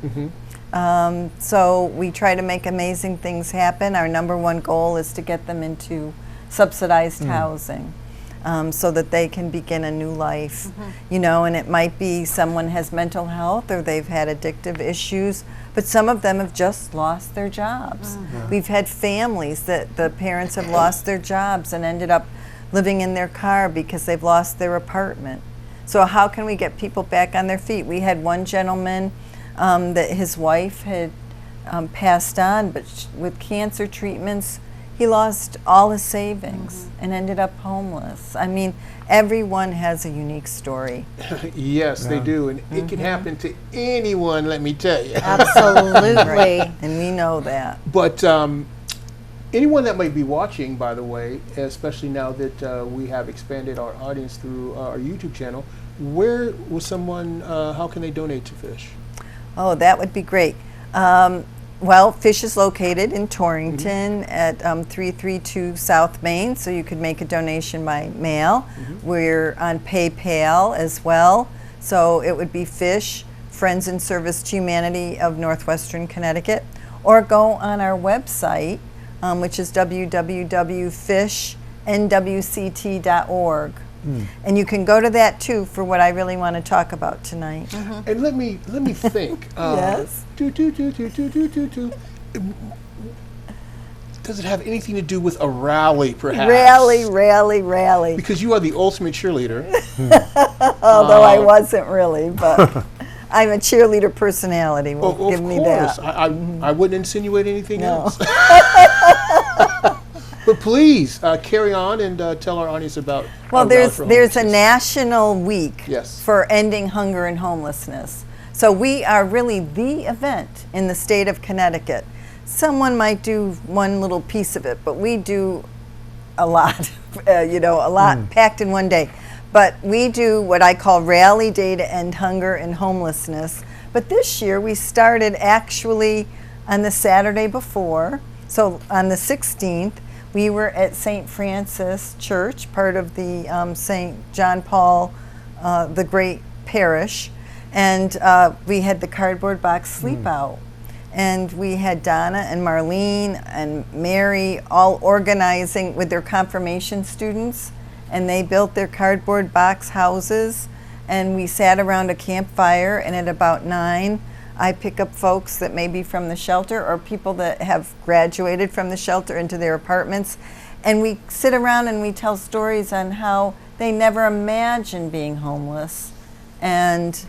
U: So we try to make amazing things happen. Our number one goal is to get them into subsidized housing. So that they can begin a new life, and it might be someone has mental health or they've had addictive issues, but some of them have just lost their jobs. We've had families that the parents have lost their jobs and ended up living in their car because they've lost their apartment. So how can we get people back on their feet? We had one gentleman that his wife had passed on, but with cancer treatments, he lost all his savings and ended up homeless. I mean, everyone has a unique story.
A: Yes, they do. And it can happen to anyone, let me tell you.
U: Absolutely. And we know that.
A: But anyone that might be watching, by the way, especially now that we have expanded our audience through our YouTube channel, where will someone, how can they donate to Fish?
U: Oh, that would be great. Well, Fish is located in Torrington at 332 South Main, so you could make a donation by mail. We're on PayPal as well, so it would be Fish, Friends in Service to Humanity of Northwestern Connecticut, or go on our website, which is www.fishnwct.org. And you can go to that too for what I really want to talk about tonight.
A: And let me think.
U: Yes.
A: Does it have anything to do with a rally, perhaps?
U: Rally.
A: Because you are the ultimate cheerleader.
U: Although I wasn't really, but I'm a cheerleader personality. Give me that.
A: I wouldn't insinuate anything else. But please carry on and tell our audience about.
U: Well, there's a national week
A: Yes.
U: for ending hunger and homelessness. So we are really the event in the state of Connecticut. someone might do one little piece of it, but we do a lot, a lot packed in one day. But we do what I call Rally Day to End Hunger and Homelessness. But this year we started actually on the Saturday before. So on the 16th, we were at St. Francis Church, part of the St. John Paul the Great Parish. And we had the cardboard box sleep out. And we had Donna and Marlene and Mary all organizing with their confirmation students. And they built their cardboard box houses. And we sat around a campfire. And at about 9, I pick up folks that may be from the shelter or people that have graduated from the shelter into their apartments. And we sit around and we tell stories on how they never imagined being homeless and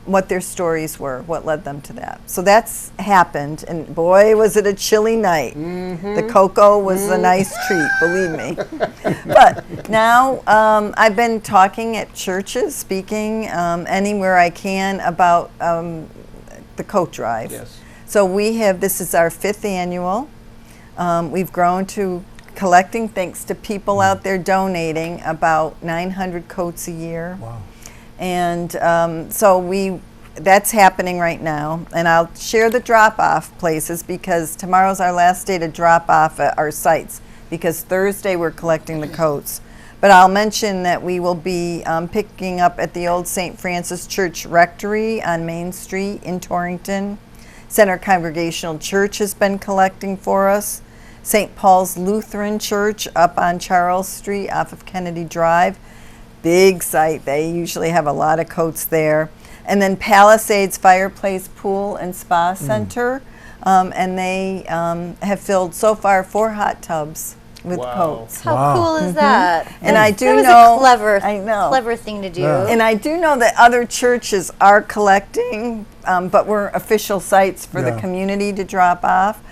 U: what their stories were, what led them to that. So that's happened, and boy, was it a chilly night. The cocoa was a nice treat, believe me. But now I've been talking at churches, speaking anywhere I can about the coat drive.
A: Yes.
U: So this is our 5th annual. We've grown to collecting, thanks to people out there donating, about 900 coats a year.
B: Wow.
U: And so that's happening right now. And I'll share the drop-off places because tomorrow's our last day to drop off at our sites, because Thursday we're collecting the coats. But I'll mention that we will be picking up at the old St. Francis Church Rectory on Main Street in Torrington. Center Congregational Church has been collecting for us. St. Paul's Lutheran Church up on Charles Street off of Kennedy Drive. Big site. They usually have a lot of coats there. And then Palisades Fireplace Pool and Spa Center. And they have filled so far 4 hot tubs with coats.
C: How cool is that?
U: And I do
C: that was
U: know
C: a clever thing to do.
U: And I do know that other churches are collecting, but we're official sites for the community to drop off,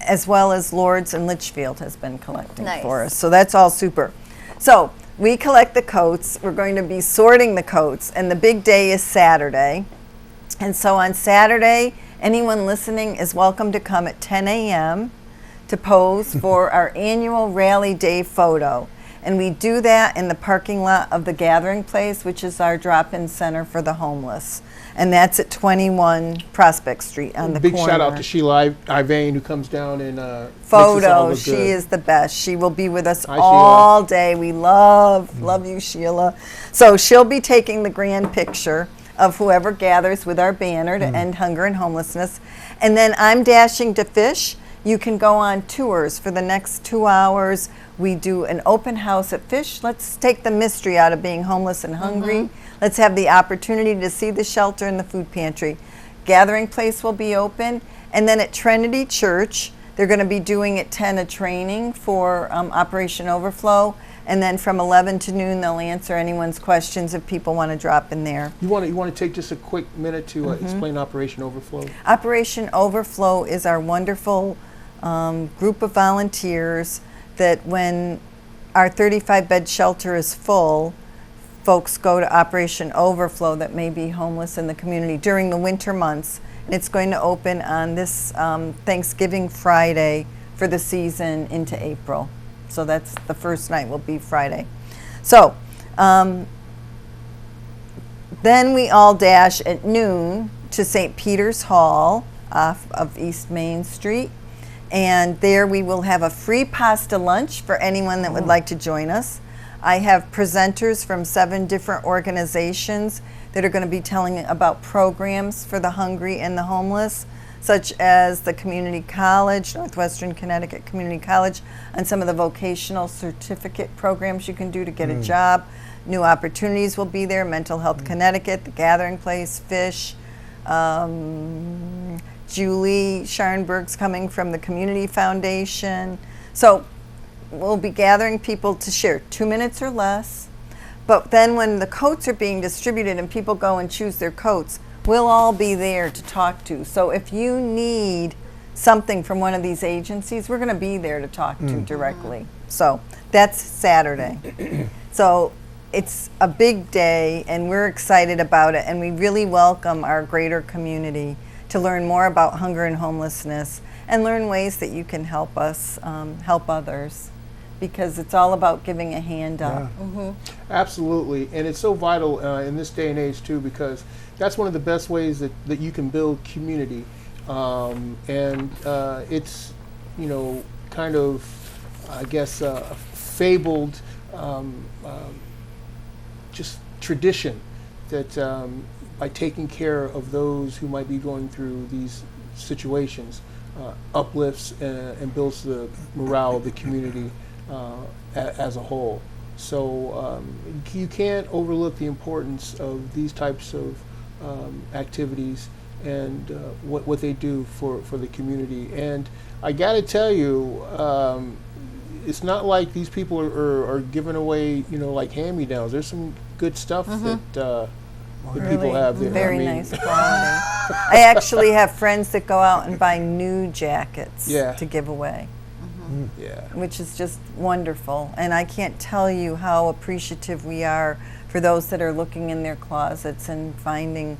U: as well as Lourdes and Litchfield has been collecting for us. So that's all super. So we collect the coats. We're going to be sorting the coats, and the big day is Saturday. And so on Saturday, anyone listening is welcome to come at 10 a.m. to pose for our annual Rally Day photo. And we do that in the parking lot of the Gathering Place, which is our drop-in center for the homeless. And that's at 21 Prospect Street on the corner.
A: Big shout out to Sheila Ivane, who comes down and
U: photos. She is the best. She will be with us all day. We love you, Sheila. So she'll be taking the grand picture of whoever gathers with our banner to end hunger and homelessness. And then I'm dashing to Fish. You can go on tours for the next 2 hours. We do an open house at Fish. Let's take the mystery out of being homeless and hungry. Let's have the opportunity to see the shelter and the food pantry. Gathering Place will be open. And then at Trinity Church, they're going to be doing at 10 a training for Operation Overflow. And then from 11 to noon, they'll answer anyone's questions if people want to drop in there.
A: You want to take just a quick minute to explain Operation Overflow? Operation
U: Overflow is our wonderful group of volunteers that when our 35-bed shelter is full, folks go to Operation Overflow that may be homeless in the community during the winter months. And it's going to open on this Thanksgiving Friday for the season into April. So that's the first night will be Friday. So then we all dash at noon to St. Peter's Hall off of East Main Street. And there we will have a free pasta lunch for anyone that would like to join us. I have presenters from 7 different organizations that are going to be telling about programs for the hungry and the homeless, such as the Community College, Northwestern Connecticut Community College, and some of the vocational certificate programs you can do to get a job. New Opportunities will be there, Mental Health Connecticut, the Gathering Place, Fish. Julie Scharnberg's coming from the Community Foundation. So we'll be gathering people to share 2 minutes or less. But then when the coats are being distributed and people go and choose their coats, we'll all be there to talk to. So if you need something from one of these agencies, we're going to be there to talk to directly. So that's Saturday. So it's a big day and we're excited about it, and we really welcome our greater community to learn more about hunger and homelessness and learn ways that you can help us help others, because it's all about giving a hand up.
A: Absolutely, and it's so vital in this day and age too, because that's one of the best ways that you can build community, and it's, you know, kind of, I guess, fabled just tradition that by taking care of those who might be going through these situations uplifts and builds the morale of the community as a whole. So you can't overlook the importance of these types of activities and what they do for the community. And I got to tell you, it's not like these people are giving away, you know, like hand-me-downs. There's some good stuff that people have there.
U: Very nice quality. I actually have friends that go out and buy new jackets to give away. Which is just wonderful. And I can't tell you how appreciative we are for those that are looking in their closets and finding,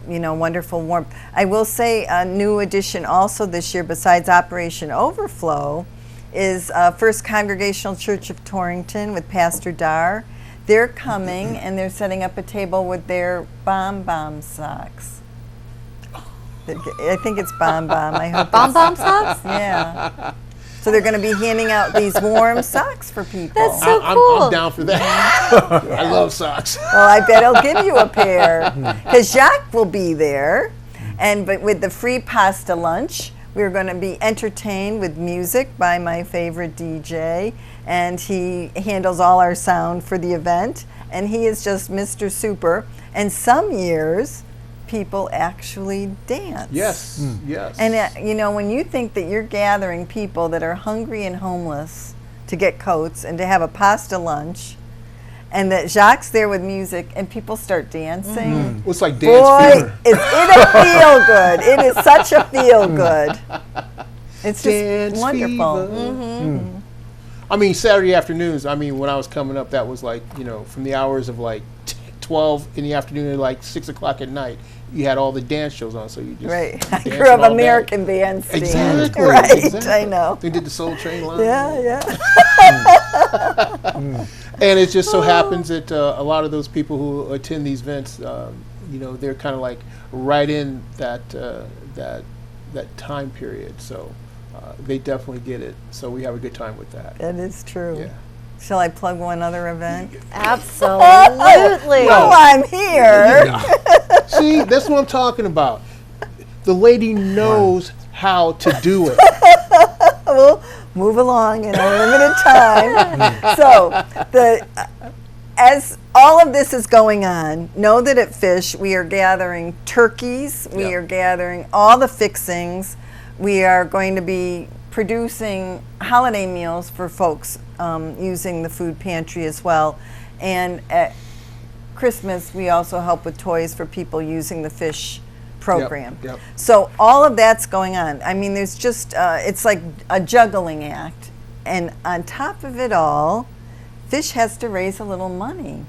U: you know, wonderful warmth. I will say a new addition also this year, besides Operation Overflow, is First Congregational Church of Torrington with Pastor Dar. They're coming and they're setting up a table with their Bomb socks. I think it's Bomb. I hope
C: Bomb socks?
U: Yeah. So they're going to be handing out these warm socks for people.
C: That's so cool.
A: I'm down for that. I love socks.
U: Well, I bet I'll give you a pair, because Jacques will be there, but with the free pasta lunch, we're going to be entertained with music by my favorite DJ, and he handles all our sound for the event, and he is just Mr. Super. And some years, people actually dance.
A: Yes, yes.
U: And you know, when you think that you're gathering people that are hungry and homeless to get coats and to have a pasta lunch, and that Jacques there with music and people start dancing.
A: It's like dance fever.
U: It's a feel good. It is such a feel good. It's just
A: Dance
U: wonderful.
A: I mean, Saturday afternoons, I mean, when I was coming up, that was like, you know, from the hours of like 12 in the afternoon to like 6 o'clock at night, you had all the dance shows on, so you just
U: I grew up American Bandstand.
A: Exactly.
U: Right,
A: exactly.
U: I know.
A: They did the Soul Train line.
U: Yeah.
A: And it just so happens that a lot of those people who attend these events, you know, they're kind of like right in that time period. So they definitely get it. So we have a good time with that.
U: That is true.
A: Yeah.
U: Shall I plug one other event?
C: Absolutely.
U: Well, I'm here.
A: See, that's what I'm talking about. The lady knows how to do it.
U: We'll move along in a limited time. So, as all of this is going on, know that at Fish we are gathering turkeys, we are gathering all the fixings, we are going to be producing holiday meals for folks using the food pantry as well. And at Christmas, we also help with toys for people using the Fish program.
A: Yep.
U: So all of that's going on. I mean, there's just, it's like a juggling act. And on top of it all, Fish has to raise a little money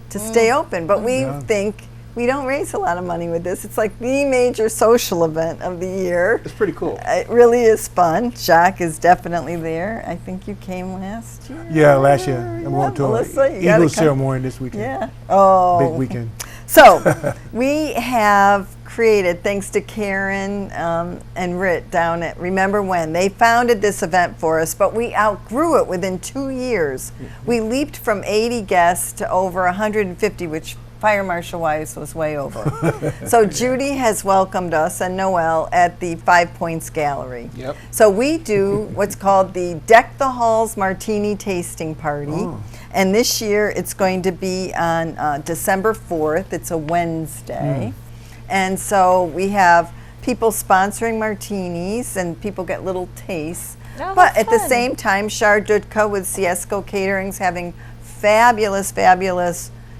U: to stay open. But we think we don't raise a lot of money with this. It's like the major social event of the year.
A: It's pretty cool.
U: It really is fun. Jacques is definitely there. I think you came last year.
B: Yeah, last year. I'm going to
U: Melissa,
B: an Eagles ceremony this weekend.
U: Yeah. Oh.
B: Big weekend.
U: So we have created, thanks to Karen and Rit down at Remember When, they founded this event for us, but we outgrew it within 2 years. We leaped from 80 guests to over 150, which Fire Marshal Wise was way over. So Judy has welcomed us and Noelle at the 5 Points Gallery.
A: Yep.
U: So we do what's called the Deck the Halls Martini Tasting Party. And this year it's going to be on December 4th. It's a Wednesday. And so we have people sponsoring martinis and people get little tastes.
C: Oh,
U: but
C: that's
U: at the
C: fun.
U: same time, Char Dudka with Ciesco Catering's having fabulous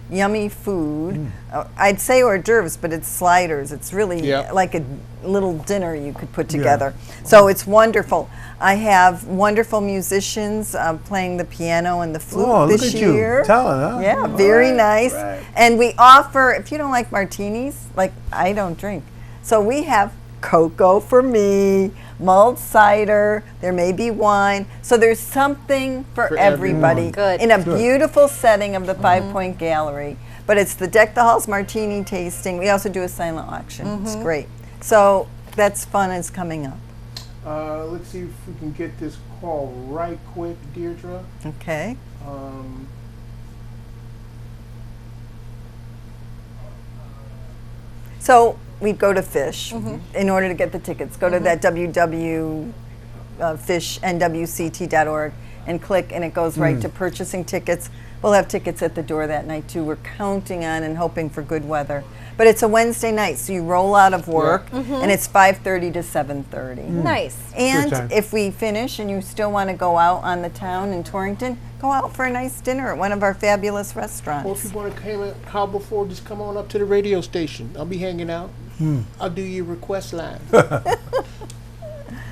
U: yummy food. I'd say hors d'oeuvres, but it's sliders. It's really like a little dinner you could put together. So it's wonderful. I have wonderful musicians playing the piano and the flute this year.
B: Talent, huh?
U: Yeah, very nice. Right. And we offer, if you don't like martinis, like I don't drink, So we have cocoa for me, mulled cider, there may be wine. So there's something for everybody
C: Good.
U: in a beautiful setting of the Five Point Gallery. But it's the Deck the Halls Martini tasting. We also do a silent auction. It's great. So that's fun. It's coming up.
A: Let's see if we can get this call right quick, Deirdre.
U: Okay. So we go to Fish in order to get the tickets. Go to that www.fishnwct.org and click, and it goes right to purchasing tickets. We'll have tickets at the door that night too. We're counting on and hoping for good weather. But it's a Wednesday night, so you roll out of work, and it's 5:30 to 7:30.
C: Nice.
U: And if we finish and you still want to go out on the town in Torrington, go out for a nice dinner at one of our fabulous restaurants.
A: Or if you want to call before, just come on up to the radio station. I'll be hanging out. I'll do your request line.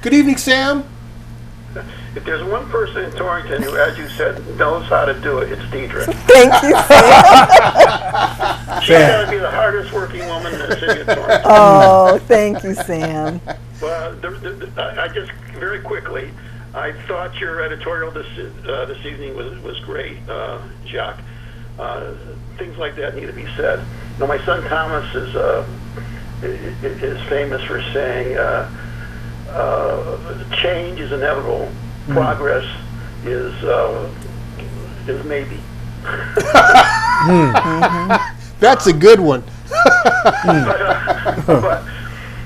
A: Good evening, Sam.
E: If there's one person in Torrington who, as you said, knows how to do it, it's Deidre.
U: Thank you, Sam.
E: She's got to be the hardest working woman in the city of Torrington.
U: Oh, thank you, Sam.
E: Well, I just, very quickly, I thought your editorial this evening was great, Jacques. Things like that need to be said. You know, my son Thomas is famous for saying, change is inevitable. Progress is maybe.
A: That's a good one.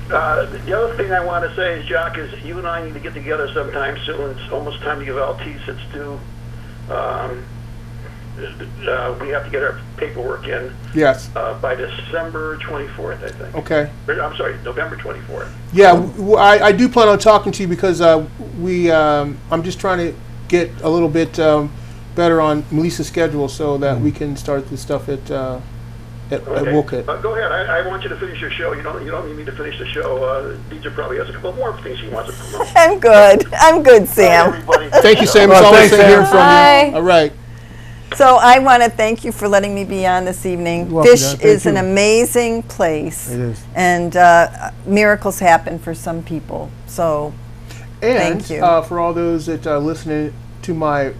E: But the other thing I want to say is, Jacques, is you and I need to get together sometime soon. It's almost time to give Altice its due. We have to get our paperwork in.
A: Yes.
E: By December 24th, I think.
A: Okay.
E: I'm sorry, November 24th.
A: Yeah, I do plan on talking to you because I'm just trying to get a little bit better on Melissa's schedule so that we can start the stuff at Wolcott.
E: Go ahead. I want you to finish your show. You don't need me to finish the show. Deidre probably has a couple more things she wants to promote.
U: I'm good, Sam.
A: Thank you, Sam. It's always good hearing from you. All right.
U: So I want to thank you for letting me be on this evening. Fish is an amazing place.
B: It is.
U: And miracles happen for some people. So thank you.
A: And for all those that are listening to my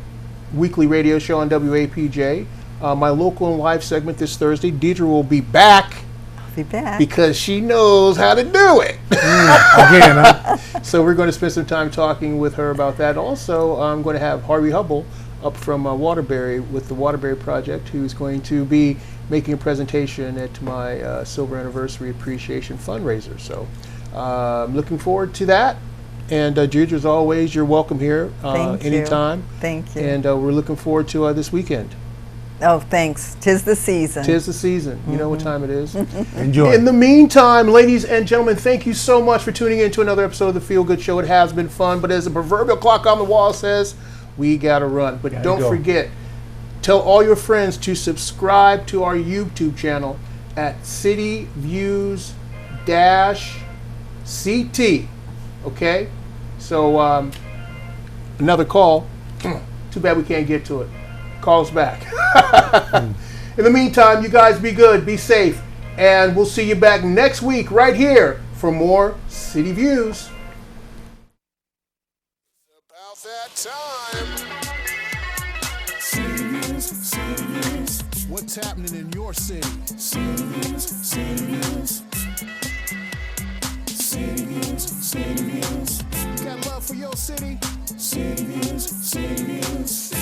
A: weekly radio show on WAPJ, my local and live segment this Thursday, Deidre will be back.
U: I'll be back.
A: Because she knows how to do it.
B: Again, huh?
A: So we're going to spend some time talking with her about that. Also, I'm going to have Harvey Hubble up from Waterbury with the Waterbury Project, who's going to be making a presentation at my Silver Anniversary Appreciation Fundraiser. So I'm looking forward to that. And Deirdre, as always, you're welcome here anytime.
U: Thank you.
A: And we're looking forward to this weekend.
U: Oh, thanks. 'Tis the season.
A: 'Tis the season. You know what time it is.
B: Enjoy.
A: In the meantime, ladies and gentlemen, thank you so much for tuning in to another episode of The Feel Good Show. It has been fun, but as the proverbial clock on the wall says, we gotta run. But don't forget, tell all your friends to subscribe to our YouTube channel at City Views -CT. Okay? So another call. Too bad we can't get to it. Call us back. In the meantime, you guys be good, be safe, and we'll see you back next week right here for more City Views.
D: About that time. City Views, City Views. What's happening in your city? City Views, City Views. City Views, City Views. Got love for your city? City Views, City Views.